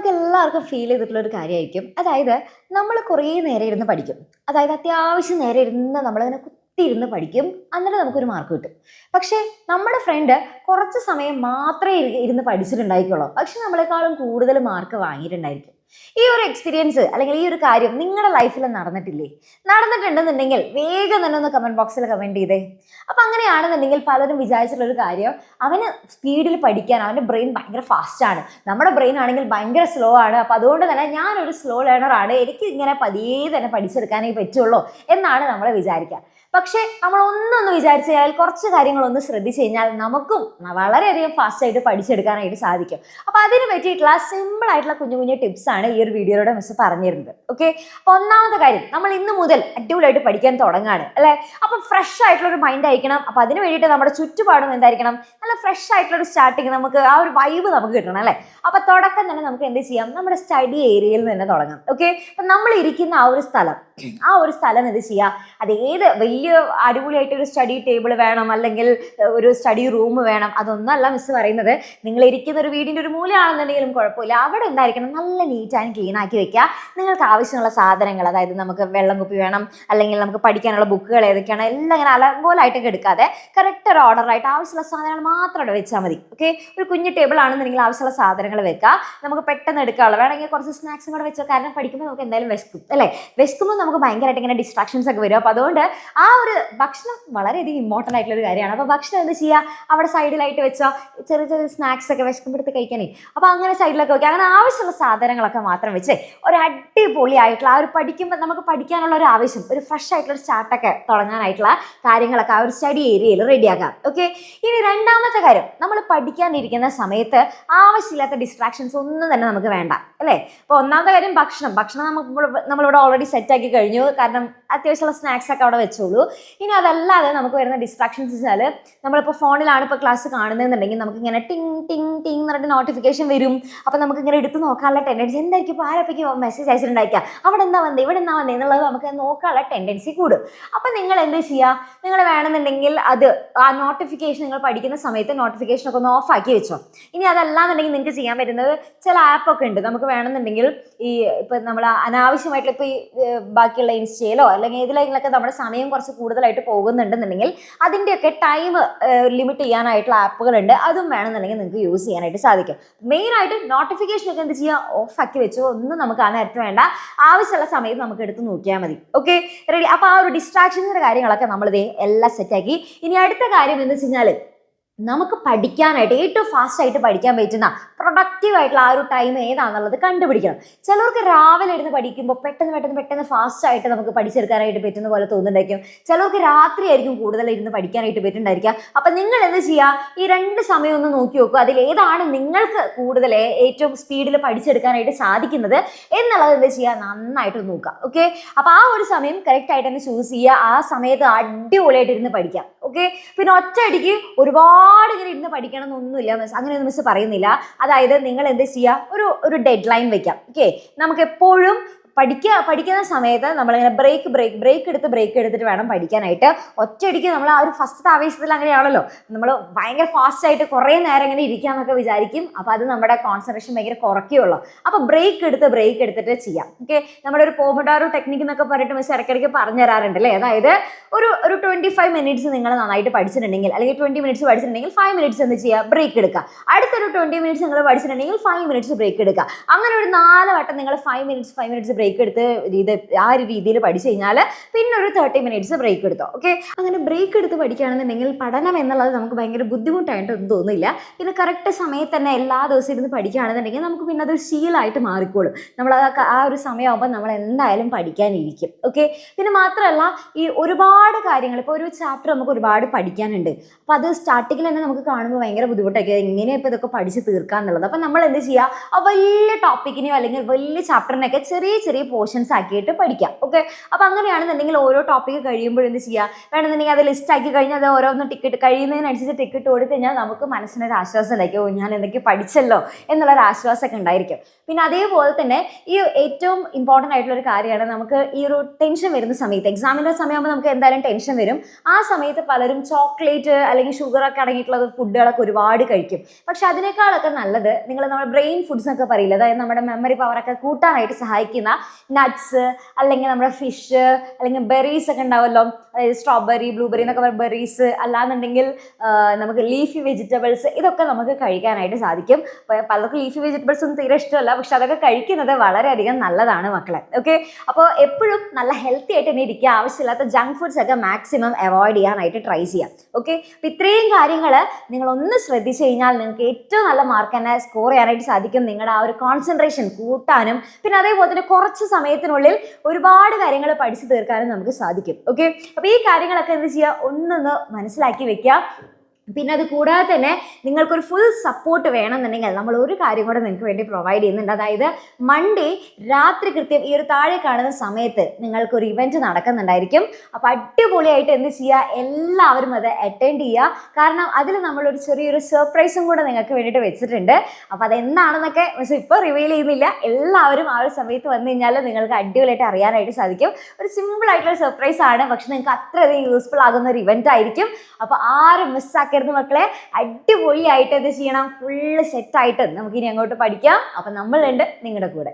നമുക്കെല്ലാവർക്കും ഫീൽ ചെയ്തിട്ടുള്ള ഒരു കാര്യമായിരിക്കും. അതായത് നമ്മൾ കുറേ നേരം ഇരുന്ന് പഠിക്കും. അതായത് അത്യാവശ്യം നേരം ഇരുന്ന് നമ്മളതിനെ കുത്തിയിരുന്ന് പഠിക്കും. എന്നിട്ട് നമുക്കൊരു മാർക്ക് കിട്ടും. പക്ഷേ നമ്മുടെ ഫ്രണ്ട് കുറച്ച് സമയം മാത്രമേ ഇരുന്ന് പഠിച്ചിട്ടുണ്ടായിരിക്കുള്ളൂ. പക്ഷെ നമ്മളെക്കാളും കൂടുതൽ മാർക്ക് വാങ്ങിയിട്ടുണ്ടായിരിക്കും. ഈ ഒരു എക്സ്പീരിയൻസ് അല്ലെങ്കിൽ ഈ ഒരു കാര്യം നിങ്ങളുടെ ലൈഫിൽ നടന്നിട്ടില്ലേ? നടന്നിട്ടുണ്ടെന്നുണ്ടെങ്കിൽ വേഗം തന്നെ ഒന്ന് കമന്റ് ബോക്സിൽ കമന്റ് ചെയ്തേ. അപ്പൊ അങ്ങനെയാണെന്നുണ്ടെങ്കിൽ പലരും വിചാരിച്ചിട്ടുള്ള ഒരു കാര്യം, അവന് സ്പീഡിൽ പഠിക്കാൻ അവന്റെ ബ്രെയിൻ ഭയങ്കര ഫാസ്റ്റ് ആണ്, നമ്മുടെ ബ്രെയിൻ ആണെങ്കിൽ ഭയങ്കര സ്ലോ ആണ്. അപ്പൊ അതുകൊണ്ട് തന്നെ ഞാനൊരു സ്ലോ ലേണർ ആണ്, എനിക്ക് ഇങ്ങനെ പതിയെ തന്നെ പഠിച്ചെടുക്കാനേ പറ്റുള്ളൂ എന്നാണ് നമ്മൾ വിചാരിക്കുക. പക്ഷെ നമ്മൾ ഒന്നൊന്ന് വിചാരിച്ചു കഴിഞ്ഞാൽ കുറച്ച് കാര്യങ്ങളൊന്ന് ശ്രദ്ധിച്ചു കഴിഞ്ഞാൽ നമുക്കും വളരെയധികം ഫാസ്റ്റ് ആയിട്ട് പഠിച്ചെടുക്കാനായിട്ട് സാധിക്കും. അപ്പൊ അതിന് പറ്റിയിട്ടുള്ള സിമ്പിൾ ആയിട്ടുള്ള കുഞ്ഞു കുഞ്ഞു ടിപ്സ് ആണ് ഈ ഒരു വീഡിയോയുടെ മിസ് പറഞ്ഞിരുന്നത്. ഓക്കെ, അപ്പൊ ഒന്നാമത്തെ കാര്യം, നമ്മൾ ഇന്ന് മുതൽ അടിപൊളിയായിട്ട് പഠിക്കാൻ തുടങ്ങാണ് അല്ലെ. അപ്പൊ ഫ്രഷ് ആയിട്ടുള്ള ഒരു മൈൻഡ് ആയിരിക്കണം. അപ്പൊ അതിന് വേണ്ടിയിട്ട് നമ്മുടെ ചുറ്റുപാടും എന്തായിരിക്കണം, നല്ല ഫ്രഷ് ആയിട്ടുള്ള ഒരു സ്റ്റാർട്ടിങ്, നമുക്ക് ആ ഒരു വൈബ് നമുക്ക് കിട്ടണം അല്ലെ. അപ്പൊ തുടക്കം തന്നെ നമുക്ക് എന്ത് ചെയ്യാം, നമ്മുടെ സ്റ്റഡി ഏരിയയിൽ നിന്ന് തന്നെ തുടങ്ങാം. ഓക്കെ, അപ്പൊ നമ്മൾ ഇരിക്കുന്ന ആ ഒരു സ്ഥലം എന്ത് ചെയ്യാം, അത് ഏത് വലിയ അടിപൊളിയായിട്ട് ഒരു സ്റ്റഡി ടേബിൾ വേണം അല്ലെങ്കിൽ ഒരു സ്റ്റഡി റൂം വേണം, അതൊന്നല്ല മിസ് പറയുന്നത്. നിങ്ങൾ ഇരിക്കുന്ന ഒരു വീടിന്റെ ഒരു മൂലയാണെന്നുണ്ടെങ്കിലും കുഴപ്പമില്ല, അവിടെ എന്തായിരിക്കണം, നല്ല നീറ്റ് ആൻഡ് ക്ലീൻ ആക്കി വെക്കുക. നിങ്ങൾക്ക് ആവശ്യമുള്ള സാധനങ്ങൾ, അതായത് നമുക്ക് വെള്ളം കുപ്പി വേണം, അല്ലെങ്കിൽ നമുക്ക് പഠിക്കാനുള്ള ബുക്കുകൾ ഏതൊക്കെയാണ്, എല്ലാം ഇങ്ങനെ അലങ്കോലമായിട്ടൊക്കെ എടുക്കാതെ കറക്റ്റ് ഒരു ഓർഡറായിട്ട് ആവശ്യമുള്ള സാധനങ്ങൾ മാത്രം അവിടെ വെച്ചാൽ മതി. ഓക്കെ, ഒരു കുഞ്ഞു ടേബിൾ ആണെന്നുണ്ടെങ്കിൽ ആവശ്യമുള്ള സാധനങ്ങൾ വെക്കുക. നമുക്ക് പെട്ടെന്ന് എടുക്കാനുള്ള വേണമെങ്കിൽ കുറച്ച് സ്നാക്സും കൂടെ വെച്ചോ, കാരണം പഠിക്കുമ്പോൾ നമുക്ക് എന്തായാലും വിശക്കും അല്ലേ. വിശക്കുമ്പോൾ നമുക്ക് ഭയങ്കരമായിട്ട് ഇങ്ങനെ ഡിസ്ട്രാക്ഷൻസ് ഒക്കെ വരും. അപ്പോൾ അതുകൊണ്ട് ആ ഒരു ഭക്ഷണം വളരെയധികം ഇമ്പോർട്ടൻ്റ് ആയിട്ടുള്ള ഒരു കാര്യമാണ്. അപ്പോൾ ഭക്ഷണം എന്ത് ചെയ്യുക, അവിടെ സൈഡിലായിട്ട് വെച്ചോ, ചെറിയ ചെറിയ സ്നാക്സ് ഒക്കെ വിശക്കുമ്പോൾ എടുത്ത് കഴിക്കാനേ. അപ്പോൾ അങ്ങനെ സൈഡിലൊക്കെ വെക്കുക. അങ്ങനെ ആവശ്യമുള്ള സാധനങ്ങളൊക്കെ മാത്രം വെച്ച് ഒരു അടിപൊളിയായിട്ടുള്ള ആ ഒരു പഠിക്കുമ്പോൾ നമുക്ക് പഠിക്കാനുള്ള ഒരു ആവശ്യം, ഒരു ഫ്രഷ് ആയിട്ടുള്ള ഒരു സ്റ്റാർട്ടൊക്കെ തുടങ്ങാനായിട്ടുള്ള കാര്യങ്ങളൊക്കെ ആ ഒരു സ്റ്റഡി ഏരിയയിൽ റെഡിയാക്കാം. ഓക്കെ, ഇനി രണ്ടാമത്തെ കാര്യം, നമ്മൾ പഠിക്കാനിരിക്കുന്ന സമയത്ത് ആവശ്യമില്ലാത്ത ഡിസ്ട്രാക്ഷൻസ് ഒന്നും തന്നെ നമുക്ക് വേണ്ട അല്ലേ. അപ്പോൾ ഒന്നാമത്തെ കാര്യം ഭക്ഷണം നമ്മളിവിടെ ഓൾറെഡി സെറ്റാക്കി കഴിഞ്ഞു, കാരണം അത്യാവശ്യമുള്ള സ്നാക്സ് ഒക്കെ അവിടെ വെച്ചോളൂ. ഇനി അതല്ലാതെ നമുക്ക് വരുന്ന ഡിസ്ട്രാക്ഷൻസ് വെച്ചാൽ, നമ്മളിപ്പോൾ ഫോണിലാണ് ഇപ്പോൾ ക്ലാസ് കാണുന്നതെന്നുണ്ടെങ്കിൽ നമുക്ക് ഇങ്ങനെ ടിങ് ടിങ് ടിങ് എന്ന് പറഞ്ഞിട്ട് നോട്ടിഫിക്കേഷൻ വരും. അപ്പോൾ നമുക്ക് ഇങ്ങനെ എടുത്ത് നോക്കാനുള്ള ടെൻഡൻസി എന്തായിരിക്കും, ഇപ്പോൾ ആരൊക്കെ മെസ്സേജ് അയച്ചിട്ടുണ്ടായിരിക്കുക, അവിടെ എന്താ വന്നേ ഇവിടെ എന്താ വന്നേ എന്നുള്ളത് നമുക്ക് നോക്കാനുള്ള ടെൻഡൻസി കൂടും. അപ്പം നിങ്ങൾ എന്ത് ചെയ്യുക, നിങ്ങൾ വേണമെന്നുണ്ടെങ്കിൽ അത് ആ നോട്ടിഫിക്കേഷൻ, നിങ്ങൾ പഠിക്കുന്ന സമയത്ത് നോട്ടിഫിക്കേഷനൊക്കെ ഒന്ന് ഓഫ് ആക്കി വെച്ചോ. ഇനി അതല്ലാന്നുണ്ടെങ്കിൽ നിങ്ങൾക്ക് ചെയ്യാൻ പറ്റുന്നത്, ചില ആപ്പൊക്കെ ഉണ്ട്, നമുക്ക് വേണമെന്നുണ്ടെങ്കിൽ ഈ ഇപ്പം നമ്മൾ അനാവശ്യമായിട്ടുള്ള ഇപ്പോൾ ഈ ബാക്കിയുള്ള ഇൻസ്റ്റയിലോ അല്ലെങ്കിൽ ഇതിലെങ്കിലൊക്കെ നമ്മുടെ സമയം കുറച്ച് കൂടുതലായിട്ട് പോകുന്നുണ്ടെന്നുണ്ടെങ്കിൽ അതിൻ്റെയൊക്കെ ടൈം ലിമിറ്റ് ചെയ്യാനായിട്ടുള്ള ആപ്പുകളുണ്ട്. അതും വേണമെന്നുണ്ടെങ്കിൽ നിങ്ങൾക്ക് യൂസ് ചെയ്യാനായിട്ട് സാധിക്കും. മെയിനായിട്ട് നോട്ടിഫിക്കേഷനൊക്കെ എന്ത് ചെയ്യുക, ഓഫ് ആക്കി വെച്ചോ. ഒന്നും നമുക്ക് ആ നേരത്തെ വേണ്ട, ആവശ്യമുള്ള സമയത്ത് നമുക്ക് എടുത്ത് നോക്കിയാൽ മതി. Okay, ready. അപ്പോൾ ആ ഒരു ഡിസ്ട്രാക്ഷൻസിൻ്റെ കാര്യങ്ങളൊക്കെ നമ്മളിതേ എല്ലാം സെറ്റാക്കി. ഇനി അടുത്ത കാര്യം എന്ന് വെച്ച് കഴിഞ്ഞാൽ, നമുക്ക് പഠിക്കാനായിട്ട് ഏറ്റവും ഫാസ്റ്റ് ആയിട്ട് പഠിക്കാൻ പറ്റുന്ന പ്രൊഡക്റ്റീവ് ആയിട്ടുള്ള ആ ഒരു ടൈം ഏതാണെന്നുള്ളത് കണ്ടുപിടിക്കണം. ചിലർക്ക് രാവിലെ ഇരുന്ന് പഠിക്കുമ്പോൾ പെട്ടെന്ന് ഫാസ്റ്റ് ആയിട്ട് നമുക്ക് പഠിച്ചെടുക്കാനായിട്ട് പറ്റുന്ന പോലെ തോന്നുന്നുണ്ടായിരിക്കും. ചിലർക്ക് രാത്രി ആയിരിക്കും കൂടുതൽ ഇരുന്ന് പഠിക്കാനായിട്ട് പറ്റുന്നുണ്ടായിരിക്കുക. അപ്പം നിങ്ങൾ എന്ത് ചെയ്യുക, ഈ രണ്ട് സമയം ഒന്ന് നോക്കി നോക്കുക, അതിൽ ഏതാണ് നിങ്ങൾക്ക് കൂടുതൽ ഏറ്റവും സ്പീഡിൽ പഠിച്ചെടുക്കാനായിട്ട് സാധിക്കുന്നത് എന്നുള്ളത് എന്ത് ചെയ്യുക, നന്നായിട്ട് നോക്കുക. ഓക്കെ, അപ്പോൾ ആ ഒരു സമയം കറക്റ്റ് ആയിട്ട് തന്നെ ചൂസ് ചെയ്യുക. ആ സമയത്ത് അടിപൊളിയായിട്ട് ഇരുന്ന് പഠിക്കാം. ഓക്കെ, പിന്നെ ഒറ്റയടിക്ക് ഒരുപാട് ഇങ്ങനെ ഇരുന്ന് പഠിക്കണം എന്നൊന്നുമില്ല മിസ്, അങ്ങനെയൊന്നും മിസ് പറയുന്നില്ല. അതായത് നിങ്ങൾ എന്ത് ചെയ്യുക, ഒരു ഡെഡ് ലൈൻ വെക്കാം. ഓക്കെ, നമുക്ക് എപ്പോഴും പഠിക്കുന്ന സമയത്ത് നമ്മളിങ്ങനെ ബ്രേക്ക് എടുത്തിട്ട് വേണം പഠിക്കാനായിട്ട്. ഒറ്റയടിക്ക് നമ്മൾ ആ ഒരു ഫസ്റ്റത്തെ ആവേശത്തിൽ അങ്ങനെയാണല്ലോ, നമ്മൾ ഭയങ്കര ഫാസ്റ്റ് ആയിട്ട് കുറേ നേരം ഇങ്ങനെ ഇരിക്കാമെന്നൊക്കെ വിചാരിക്കും. അപ്പോൾ അത് നമ്മുടെ കോൺസെൻട്രേഷൻ ഭയങ്കര കുറയ്ക്കുകയുള്ളൂ. അപ്പോൾ ബ്രേക്ക് എടുത്തിട്ട് ചെയ്യാം. ഓക്കെ, നമ്മുടെ ഒരു പോമഡോറോ ടെക്നിക്ക് എന്നൊക്കെ പറഞ്ഞിട്ട് മിസ് ഇടയ്ക്കിടയ്ക്ക് പറഞ്ഞു തരാറുണ്ട് അല്ലേ. അതായത് ഒരു 25 മിനിറ്റ്സ് നിങ്ങൾ നന്നായിട്ട് പഠിച്ചിട്ടുണ്ടെങ്കിൽ, അല്ലെങ്കിൽ 20 മിനിറ്റ്സ് പഠിച്ചിട്ടുണ്ടെങ്കിൽ 5 മിനിറ്റ്സ് എന്ത് ചെയ്യുക, ബ്രേക്ക് എടുക്കുക. അടുത്തൊരു 20 മിനിറ്റ്സ് നിങ്ങൾ പഠിച്ചിട്ടുണ്ടെങ്കിൽ 5 മിനിറ്റ്സ് ബ്രേക്ക് എടുക്കുക. അങ്ങനെ ഒരു 4 വട്ടം നിങ്ങൾ 5 മിനിറ്റ്സ് ബ്രേക്ക് എടുത്ത് ആ ഒരു രീതിയിൽ പഠിച്ചു കഴിഞ്ഞാൽ പിന്നെ ഒരു 30 മിനിറ്റ്സ് ബ്രേക്ക് എടുത്തോ. ഓക്കെ, അങ്ങനെ ബ്രേക്ക് എടുത്ത് പഠിക്കുകയാണെന്നുണ്ടെങ്കിൽ പഠനം എന്നുള്ളത് നമുക്ക് ഭയങ്കര ബുദ്ധിമുട്ടായിട്ടൊന്നും തോന്നില്ല. പിന്നെ കറക്റ്റ് സമയത്ത് തന്നെ എല്ലാ ദിവസവും ഇരുന്ന് പഠിക്കുകയാണെന്നുണ്ടെങ്കിൽ നമുക്ക് പിന്നെ അത് ശീലമായിട്ട് മാറിക്കോളും. നമ്മൾ ആ ഒരു സമയമാകുമ്പോൾ നമ്മൾ എന്തായാലും പഠിക്കാനിരിക്കും. ഓക്കെ, പിന്നെ മാത്രമല്ല ഈ ഒരുപാട് കാര്യങ്ങൾ, ഇപ്പോൾ ഒരു ചാപ്റ്റർ നമുക്ക് ഒരുപാട് പഠിക്കാനുണ്ട്. അപ്പോൾ അത് സ്റ്റാർട്ടിങ്ങിൽ തന്നെ നമുക്ക് കാണുമ്പോൾ ഭയങ്കര ബുദ്ധിമുട്ടായിരിക്കും, എങ്ങനെയാണ് ഇപ്പോൾ ഇതൊക്കെ പഠിച്ച് തീർക്കാന്നുള്ളത്. അപ്പോൾ നമ്മൾ എന്ത് ചെയ്യുക, ആ വലിയ ടോപ്പിക്കിനെയോ അല്ലെങ്കിൽ വലിയ ചാപ്റ്ററിനെയൊക്കെ ചെറിയ ചെറിയ പോർഷൻസ് ആക്കിയിട്ട് പഠിക്കാം. ഓക്കെ, അപ്പോൾ അങ്ങനെയാണെന്നുണ്ടെങ്കിൽ ഓരോ ടോപ്പിക്ക് കഴിയുമ്പോൾ എന്ത് ചെയ്യുക, വേണമെന്നുണ്ടെങ്കിൽ അത് ലിസ്റ്റ് ആക്കി കഴിഞ്ഞാൽ അത് ഓരോന്ന് ടിക്കറ്റ് കഴിയുന്നതിനനുസരിച്ച് ടിക്കറ്റ് കൊടുത്തു കഴിഞ്ഞാൽ നമുക്ക് മനസ്സിനൊരു ആശ്വാസം ഉണ്ടായിരിക്കും. ഓ, ഞാൻ എന്തൊക്കെ പഠിച്ചല്ലോ എന്നുള്ളൊരു ആശ്വാസമൊക്കെ ഉണ്ടായിരിക്കും. പിന്നെ അതേപോലെ തന്നെ ഈ ഏറ്റവും ഇമ്പോർട്ടൻ്റ് ആയിട്ടുള്ള ഒരു കാര്യമാണ്, നമുക്ക് ഈ ഒരു ടെൻഷൻ വരുന്ന സമയത്ത്, എക്സാമിൻ്റെ സമയമാകുമ്പോൾ നമുക്ക് എന്തായാലും ടെൻഷൻ വരും. ആ സമയത്ത് പലരും ചോക്ലേറ്റ് അല്ലെങ്കിൽ ഷുഗറൊക്കെ അടങ്ങിയിട്ടുള്ള ഫുഡുകളൊക്കെ ഒരുപാട് കഴിക്കും. പക്ഷെ അതിനേക്കാളൊക്കെ നല്ലത് നമ്മുടെ ബ്രെയിൻ ഫുഡ്സ് എന്നൊക്കെ പറയില്ല, അതായത് നമ്മുടെ മെമ്മറി പവറൊക്കെ കൂട്ടാനായിട്ട് സഹായിക്കുന്ന നട്ട്സ്, അല്ലെങ്കിൽ നമ്മുടെ ഫിഷ്, അല്ലെങ്കിൽ ബെറീസ് ഒക്കെ ഉണ്ടാവുമല്ലോ, അതായത് സ്ട്രോബെറി, ബ്ലൂബെറി എന്നൊക്കെ പറയുന്ന ബെറീസ്, അല്ലാന്നുണ്ടെങ്കിൽ നമുക്ക് ലീഫി വെജിറ്റബിൾസ്, ഇതൊക്കെ നമുക്ക് കഴിക്കാനായിട്ട് സാധിക്കും. പലർക്കും ലീഫി വെജിറ്റബിൾസ് ഒന്നും തീരെ ഇഷ്ടമല്ല, പക്ഷെ അതൊക്കെ കഴിക്കുന്നത് വളരെയധികം നല്ലതാണ് മക്കളെ. ഓക്കെ, അപ്പോൾ എപ്പോഴും നല്ല ഹെൽത്തി ആയിട്ട് തന്നെ ഇരിക്കുക, ആവശ്യമില്ലാത്ത ജങ്ക് ഫുഡ്സ് ഒക്കെ മാക്സിമം അവോയ്ഡ് ചെയ്യാനായിട്ട് ട്രൈ ചെയ്യാം. ഓക്കെ, അപ്പോൾ ഇത്രയും കാര്യങ്ങൾ നിങ്ങളൊന്ന് ശ്രദ്ധിച്ചു കഴിഞ്ഞാൽ നിങ്ങൾക്ക് ഏറ്റവും നല്ല മാർക്ക് തന്നെ സ്കോർ ചെയ്യാനായിട്ട് സാധിക്കും. നിങ്ങളുടെ ആ ഒരു കോൺസെൻട്രേഷൻ കൂട്ടാനും പിന്നെ അതേപോലെ തന്നെ കുറച്ച് സമയത്തിനുള്ളിൽ ഒരുപാട് കാര്യങ്ങൾ പഠിച്ചു തീർക്കാനും നമുക്ക് സാധിക്കും. ഓക്കെ, അപ്പോൾ ഈ കാര്യങ്ങളൊക്കെ എന്ത് ചെയ്യുക, ഒന്നൊന്ന് മനസ്സിലാക്കി വെക്കുക. പിന്നെ അത് കൂടാതെ തന്നെ നിങ്ങൾക്കൊരു ഫുൾ സപ്പോർട്ട് വേണമെന്നുണ്ടെങ്കിൽ നമ്മൾ ഒരു കാര്യം കൂടെ നിങ്ങൾക്ക് വേണ്ടി പ്രൊവൈഡ് ചെയ്യുന്നുണ്ട്. അതായത് മൺഡേ രാത്രി കൃത്യം ഈ ഒരു താഴെ കാണുന്ന സമയത്ത് നിങ്ങൾക്കൊരു ഇവൻറ്റ് നടക്കുന്നുണ്ടായിരിക്കും. അപ്പോൾ അടിപൊളിയായിട്ട് എന്ത് ചെയ്യുക, എല്ലാവരും അത് അറ്റൻഡ് ചെയ്യുക. കാരണം അതിൽ നമ്മളൊരു ചെറിയൊരു സർപ്രൈസും കൂടെ നിങ്ങൾക്ക് വേണ്ടിയിട്ട് വെച്ചിട്ടുണ്ട്. അപ്പോൾ അതെന്താണെന്നൊക്കെ ഇപ്പോൾ റിവീൽ ചെയ്യുന്നില്ല, എല്ലാവരും ആ ഒരു സമയത്ത് വന്നു കഴിഞ്ഞാൽ നിങ്ങൾക്ക് അടിപൊളിയായിട്ട് അറിയാനായിട്ട് സാധിക്കും. ഒരു സിമ്പിൾ ആയിട്ടുള്ള സർപ്രൈസ് ആണ്, പക്ഷെ നിങ്ങൾക്ക് അത്രയധികം യൂസ്ഫുൾ ആകുന്ന ഒരു ഇവൻ്റ് ആയിരിക്കും. അപ്പോൾ ആരും മിസ്സാക്കി മക്കളെ, അടിപൊളിയായിട്ട് എന്ത് ചെയ്യണം, ഫുള്ള് സെറ്റായിട്ട് നമുക്കിനി അങ്ങോട്ട് പഠിക്കാം. അപ്പം നമ്മളുണ്ട് നിങ്ങളുടെ കൂടെ.